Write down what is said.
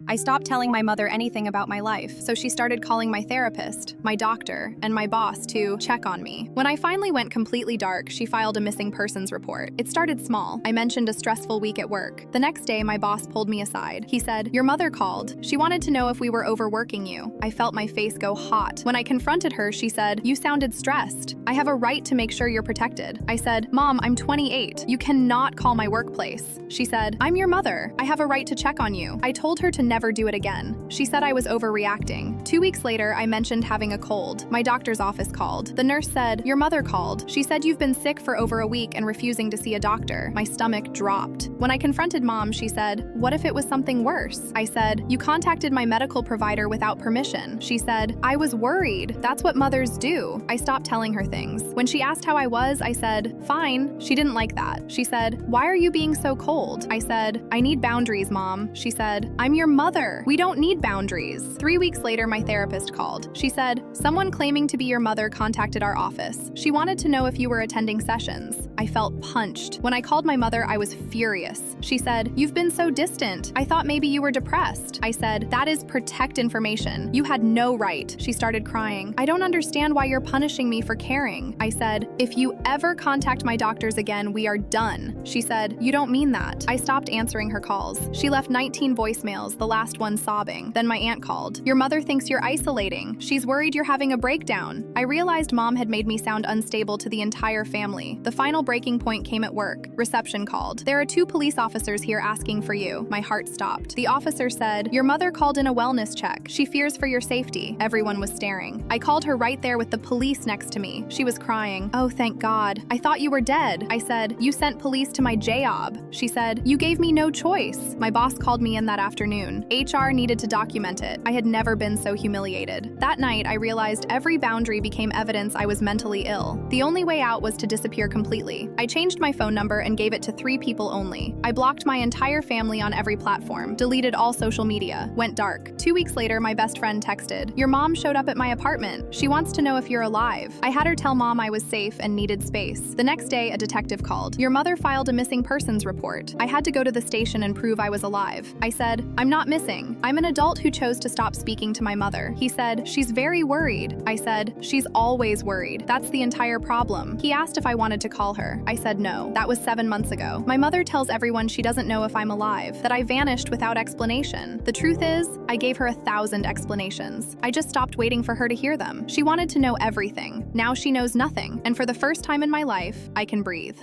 I stopped telling my mother anything about my life, so she started calling my therapist, my doctor, and my boss to check on me. When I finally went completely dark, she filed a missing persons report. It started small. I mentioned a stressful week at work. The next day, my boss pulled me aside. He said, "Your mother called. She wanted to know if we were overworking you." I felt my face go hot. When I confronted her, she said, "You sounded stressed. I have a right to make sure you're protected." I said, "Mom, I'm 28. You cannot call my workplace." She said, "I'm your mother. I have a right to check on you." I told her to never do it again. She said I was overreacting. 2 weeks later, I mentioned having a cold. My doctor's office called. The nurse said, "Your mother called. She said you've been sick for over a week and refusing to see a doctor." My stomach dropped. When I confronted Mom, she said, "What if it was something worse?" I said, "You contacted my medical provider without permission." She said, "I was worried. That's what mothers do." I stopped telling her things. When she asked how I was, I said, "Fine." She didn't like that. She said, "Why are you being so cold?" I said, "I need boundaries, Mom." She said, "I'm your mother. We don't need boundaries." 3 weeks later, my therapist called. She said, "Someone claiming to be your mother contacted our office. She wanted to know if you were attending sessions." I felt punched. When I called my mother, I was furious. She said, "You've been so distant. I thought maybe you were depressed." I said, "That is protect information. You had no right." She started crying. "I don't understand why you're punishing me for caring." I said, "If you ever contact my doctors again, we are done." She said, "You don't mean that." I stopped answering her calls. She left 19 voicemails, the last one sobbing. Then my aunt called. "Your mother thinks you're isolating. She's worried you're having a breakdown." I realized Mom had made me sound unstable to the entire family. The final breaking point came at work. Reception called. "There are 2 police officers here asking for you." My heart stopped. The officer said, "Your mother called in a wellness check. She fears for your safety." Everyone was staring. I called her right there with the police next to me. She was crying. "Oh, thank God. I thought you were dead." I said, "You sent police to my job." She said, "You gave me no choice." My boss called me in that afternoon. HR needed to document it. I had never been so humiliated. That night, I realized every boundary became evidence I was mentally ill. The only way out was to disappear completely. I changed my phone number and gave it to 3 people only. I blocked my entire family on every platform, deleted all social media, went dark. 2 weeks later, my best friend texted, "Your mom showed up at my apartment. She wants to know if you're alive." I had her tell Mom I was safe and needed space. The next day, a detective called. "Your mother filed a missing persons report." I had to go to the station and prove I was alive. I said, "I'm not missing. I'm an adult who chose to stop speaking to my mother." He said, "She's very worried." I said, "She's always worried. That's the entire problem." He asked if I wanted to call her. I said no. That was 7 months ago. My mother tells everyone she doesn't know if I'm alive, that I vanished without explanation. The truth is, I gave her 1,000 explanations. I just stopped waiting for her to hear them. She wanted to know everything. Now she knows nothing, and for the first time in my life, I can breathe.